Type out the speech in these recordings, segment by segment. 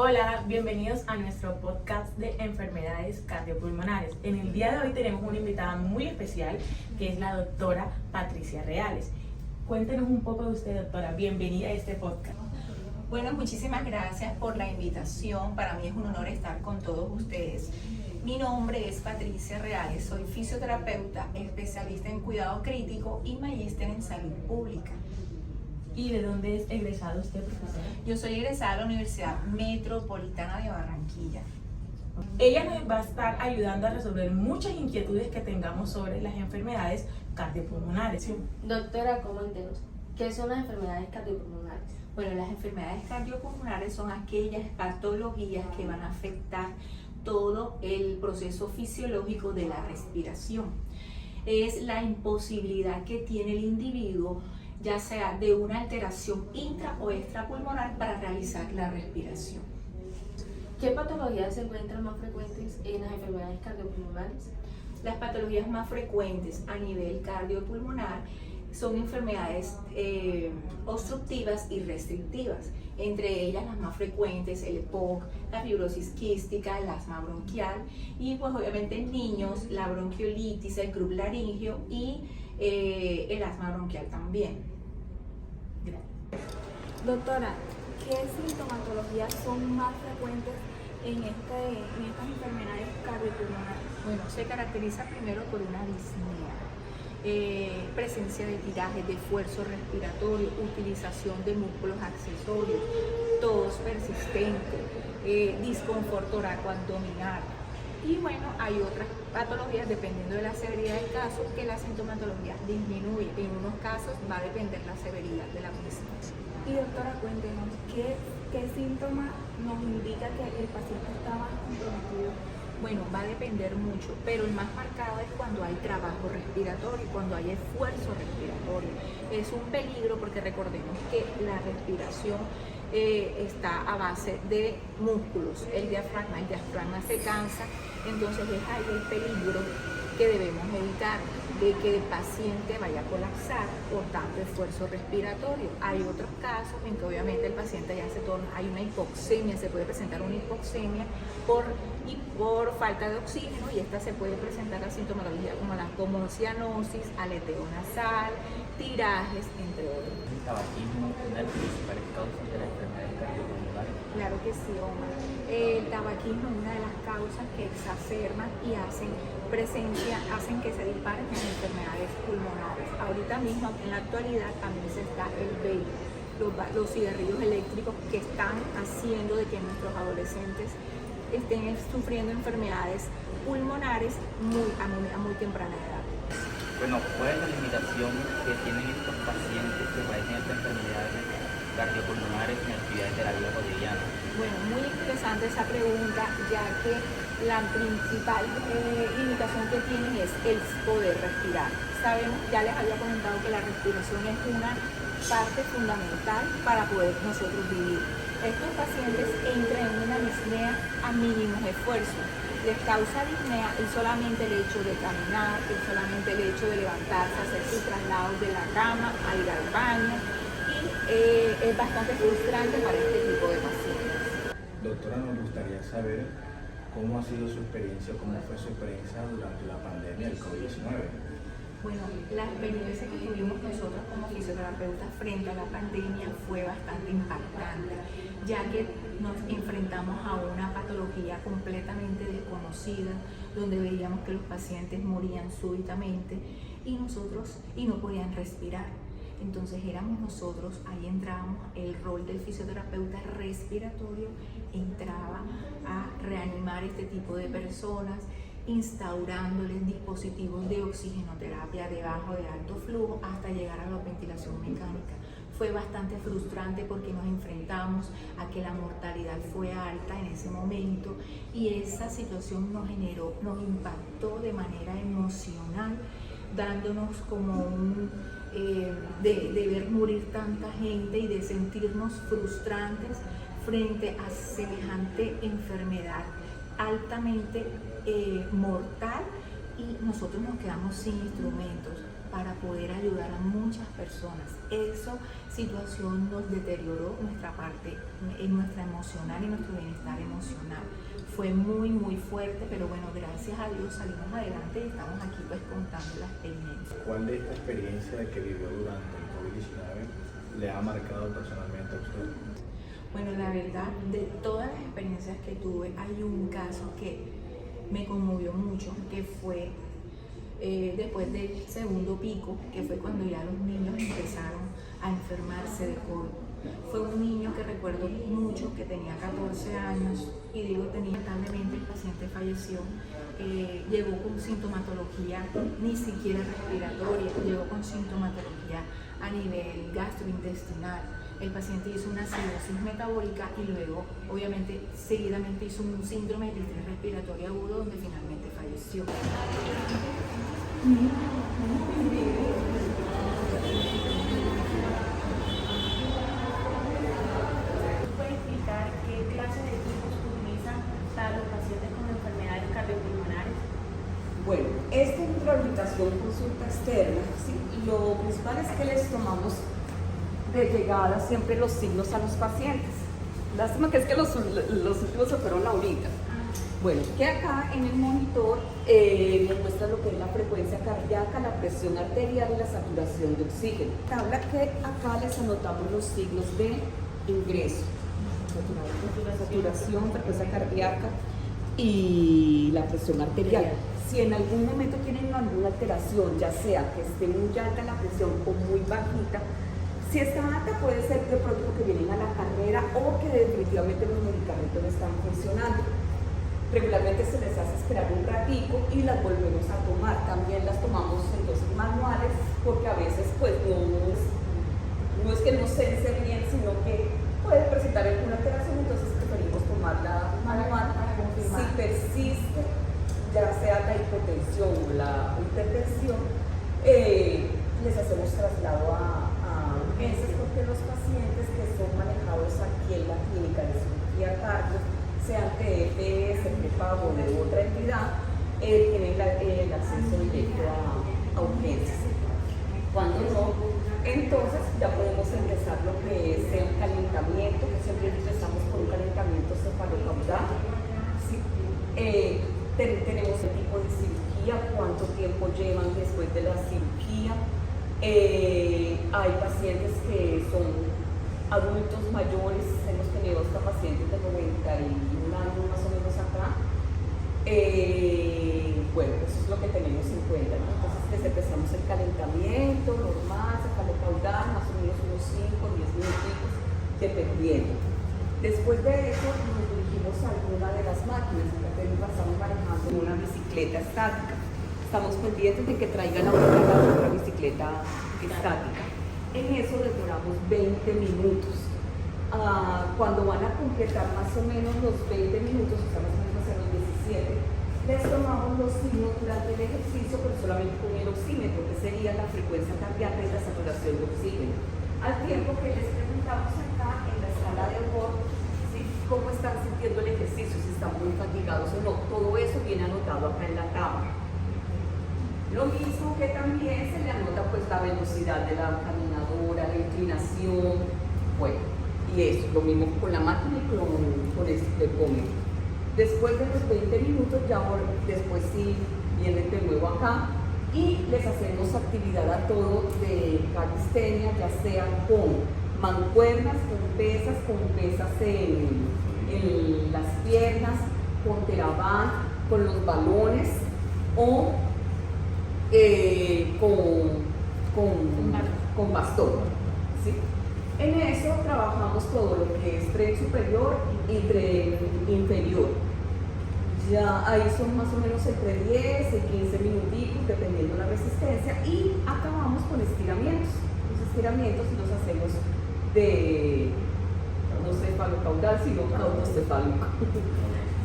Hola, bienvenidos a nuestro podcast de enfermedades cardiopulmonares. En el día de hoy tenemos una invitada muy especial que es la doctora Patricia Reales. Cuéntenos un poco de usted, doctora. Bienvenida a este podcast. Bueno, muchísimas gracias por la invitación. Para mí es un honor estar con todos ustedes. Mi nombre es Patricia Reales, soy fisioterapeuta, especialista en cuidado crítico y magíster en salud pública. ¿Y de dónde es egresada usted, profesora? Yo soy egresada de la Universidad Metropolitana de Barranquilla. Ella nos va a estar ayudando a resolver muchas inquietudes que tengamos sobre las enfermedades cardiopulmonares. Doctora, coméntenos, ¿qué son las enfermedades cardiopulmonares? Bueno, las enfermedades cardiopulmonares son aquellas patologías que van a afectar todo el proceso fisiológico de la respiración. Es la imposibilidad que tiene el individuo, ya sea de una alteración intra o extrapulmonar, para realizar la respiración. ¿Qué patologías se encuentran más frecuentes en las enfermedades cardiopulmonares? Las patologías más frecuentes a nivel cardiopulmonar son enfermedades obstructivas y restrictivas, entre ellas las más frecuentes, el EPOC, la fibrosis quística, el asma bronquial y pues obviamente en niños la bronquiolitis, el crup laringio y el asma bronquial también. Gracias. Doctora, ¿qué sintomatologías son más frecuentes en estas enfermedades cardiopulmonares? Bueno, se caracteriza primero por una disnea, presencia de tirajes de esfuerzo respiratorio, utilización de músculos accesorios, tos persistente, disconfort toracoabdominal. Y bueno, hay otras patologías, dependiendo de la severidad del caso, que la sintomatología disminuye. En unos casos va a depender la severidad de la misma. Y doctora, cuéntenos, ¿qué síntoma nos indica que el paciente está más comprometido? Bueno, va a depender mucho, pero el más marcado es cuando hay trabajo respiratorio, cuando hay esfuerzo respiratorio. Es un peligro porque recordemos que la respiración está a base de músculos. El diafragma se cansa, entonces es ahí el peligro que debemos evitar, de que el paciente vaya a colapsar por tanto esfuerzo respiratorio. Hay otros casos en que obviamente el paciente ya se torna, hay una hipoxemia, se puede presentar una hipoxemia por falta de oxígeno, y esta se puede presentar la sintomatología como cianosis, aleteo nasal, tirajes, entre otros. ¿El tabaquismo es una de las principales causas de la enfermedad cardiopulmonar? Claro que sí, Omar. El tabaquismo es una de las causas que exacerban y hacen que se disparen las enfermedades pulmonares. Ahorita mismo, en la actualidad, también se está el vape, los cigarrillos eléctricos, que están haciendo de que nuestros adolescentes estén sufriendo enfermedades pulmonares a muy temprana edad. Bueno, ¿cuál es la limitación que tienen estos pacientes que padecen estas enfermedades cardiopulmonares en actividades de la vida cotidiana? Bueno, muy interesante esa pregunta, ya que la principal limitación que tienen es el poder respirar. Sabemos, ya les había comentado que la respiración es una parte fundamental para poder nosotros vivir. Estos pacientes entran en una disnea a mínimos esfuerzos. Les causa disnea solamente el hecho de caminar, solamente el hecho de levantarse, hacer sus traslados de la cama a ir al baño, y es bastante frustrante para este tipo de pacientes. Doctora, nos gustaría saber cómo ha sido su experiencia, cómo fue su experiencia durante la pandemia del COVID-19. Bueno, la experiencia que tuvimos nosotros como fisioterapeutas frente a la pandemia fue bastante impactante, ya que nos enfrentamos a una patología completamente desconocida, donde veíamos que los pacientes morían súbitamente y no podían respirar. Entonces éramos nosotros, ahí entrábamos, el rol del fisioterapeuta respiratorio entraba a reanimar este tipo de personas, instaurándoles dispositivos de oxigenoterapia de bajo, de alto flujo, hasta llegar a la ventilación mecánica. Fue bastante frustrante porque nos enfrentamos a que la mortalidad fue alta en ese momento, y esa situación nos impactó de manera emocional, dándonos como de ver morir tanta gente y de sentirnos frustrantes frente a semejante enfermedad altamente mortal, y nosotros nos quedamos sin instrumentos. para poder ayudar a muchas personas. Esa situación nos deterioró nuestra parte, nuestra emocional y nuestro bienestar emocional. Fue muy, muy fuerte, pero bueno, gracias a Dios salimos adelante y estamos aquí pues contando la experiencia. ¿Cuál de esta experiencia que vivió durante el COVID-19 le ha marcado personalmente a usted? Bueno, la verdad, de todas las experiencias que tuve, hay un caso que me conmovió mucho, que fue después del segundo pico, que fue cuando ya los niños empezaron a enfermarse de COVID. Fue un niño que recuerdo mucho, que tenía 14 años, y digo tenía, lamentablemente el paciente falleció. Llegó con sintomatología ni siquiera respiratoria, llegó con sintomatología a nivel gastrointestinal. El paciente hizo una acidosis metabólica y luego, obviamente, seguidamente hizo un síndrome de distrés respiratorio agudo donde finalmente falleció. ¿Puede explicar qué clase de equipos utilizan para los pacientes con enfermedades cardiopulmonares? Bueno, esta rehabilitación consulta externa, ¿sí? Lo principal es que les tomamos de llegada siempre los signos a los pacientes. Lástima que es que los últimos se fueron ahorita. Bueno, que acá en el monitor nos muestra lo que es la frecuencia cardíaca, la presión arterial y la saturación de oxígeno. Tabla que acá les anotamos los signos de ingreso, saturación, frecuencia cardíaca y la presión arterial. Si en algún momento tienen alguna alteración, ya sea que esté muy alta la presión o muy bajita, si está alta puede ser de pronto que vienen a la carrera o que definitivamente los medicamentos no están funcionando. Regularmente se les hace esperar un ratico y las volvemos a tomar. También las tomamos en dosis manuales porque a veces pues no es que no sense bien, sino que puede presentar alguna alteración, entonces preferimos tomarla manual. Si persiste, ya sea la hipotensión o la hipertensión, les hacemos traslado a urgencias porque los pacientes que son manejados aquí en la clínica de cirugía cardio, sean de EPS, prepago o de otra entidad, tienen el acceso directo a urgencias. Cuando no, entonces ya podemos empezar lo que es el calentamiento, que siempre empezamos con un calentamiento cefalocaudal. ¿Sí? Tenemos el tipo de cirugía, cuánto tiempo llevan después de la cirugía. Hay pacientes que son adultos mayores, hemos tenido hasta pacientes de 91 años más o menos acá. Bueno, eso es lo que tenemos en cuenta, ¿no? Entonces les empezamos el calentamiento normal, cefalocaudal, más o menos unos 5 o 10 minutos, dependiendo. Después de eso nos dirigimos a alguna de las máquinas, que estamos manejando una bicicleta estática. Estamos pendientes de que traigan a otra bicicleta estática. En eso demoramos 20 minutos. Cuando van a completar más o menos los 20 minutos, o sea, más o menos a los 17, les tomamos los signos durante el ejercicio, pero solamente con el oxímetro, que sería la frecuencia cardíaca y la saturación de oxígeno. Al tiempo que les preguntamos acá en la escala de Borg, ¿sí?, cómo están sintiendo el ejercicio, si están muy fatigados o no. Todo eso viene anotado acá en la tabla. Lo mismo que también se le anota pues la velocidad de la caminadora, la inclinación, bueno, y eso, lo mismo con la máquina y con el termómetro. Después de los 20 minutos, ya después sí vienen de nuevo acá y les hacemos actividad a todos de calistenia, ya sea con mancuernas, con pesas en las piernas, con terabán, con los balones o con bastón, ¿sí? En eso trabajamos todo lo que es tren superior y tren inferior. Ya ahí son más o menos entre 10 y 15 minutitos, dependiendo de la resistencia, y acabamos con estiramientos. Los estiramientos los hacemos de no cefalocaudal, sino autocefálico.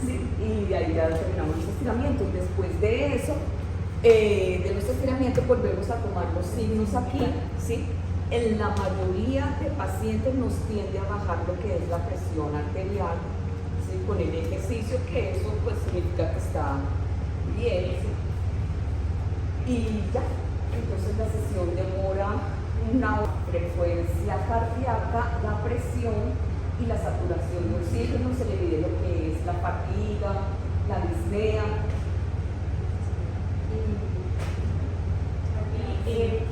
¿Sí? Y de ahí ya terminamos los estiramientos. Después de eso, de nuestro estiramiento volvemos a tomar los signos aquí, ¿sí? En la mayoría de pacientes nos tiende a bajar lo que es la presión arterial, ¿sí?, con el ejercicio, que eso pues significa que está bien, ¿sí? Y ya, Entonces la sesión demora una hora. Frecuencia cardíaca, la presión y la saturación de oxígeno, se le mide lo que es la fatiga, la disnea.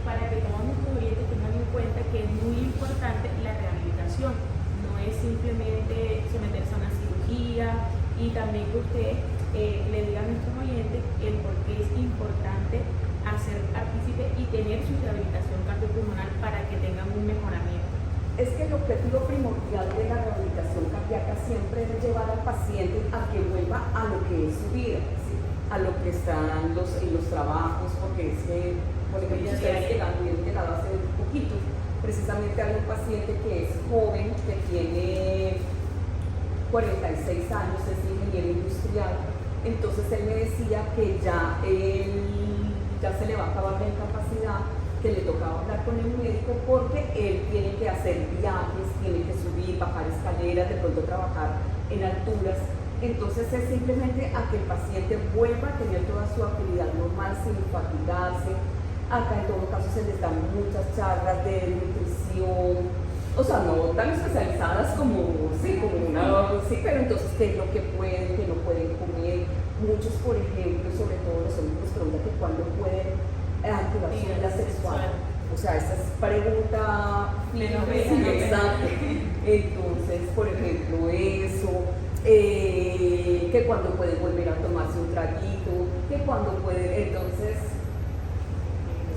Para que todos nuestros oyentes tengan en cuenta que es muy importante la rehabilitación, no es simplemente someterse a una cirugía, y también que usted le diga a nuestros oyentes el por qué es importante hacer partícipe y tener su rehabilitación cardiopulmonar para que tengan un mejoramiento. Es que el objetivo primordial de la rehabilitación cardíaca siempre es llevar al paciente a que vuelva a lo que es su vida, ¿sí? A lo que están en los trabajos, porque es que, por ejemplo, si ustedes hubieran llegado hace un poquito, precisamente hay un paciente que es joven, que tiene 46 años, es ingeniero industrial. Entonces él me decía que ya se le va a acabar la incapacidad, que le tocaba hablar con el médico porque él tiene que hacer viajes, tiene que subir, bajar escaleras, de pronto trabajar en alturas. Entonces es simplemente a que el paciente vuelva a tener toda su actividad normal sin fatigarse. Acá en todo caso se les dan muchas charlas de nutrición, o sea, no tan especializadas como una, sí, pero entonces qué es lo que pueden, qué no pueden comer. Muchos, por ejemplo, sobre todo los hombres, preguntan que cuándo pueden activar su vida sexual. O sea, esa es pregunta exacto. Entonces, por ejemplo, eso, que cuándo pueden volver a tomarse un traguito, que cuándo pueden, entonces,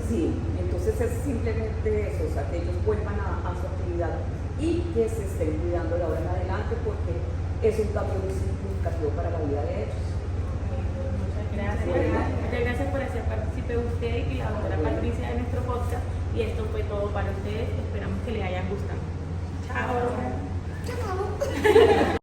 sí, entonces es simplemente eso, o sea, que ellos vuelvan a su actividad y que se estén cuidando de ahora en adelante, porque es un cambio muy significativo para la vida de ellos. Muchas gracias. Muchas gracias por hacer partícipe usted y la doctora Patricia de nuestro podcast. Y esto fue todo para ustedes. Esperamos que les hayan gustado. Chao.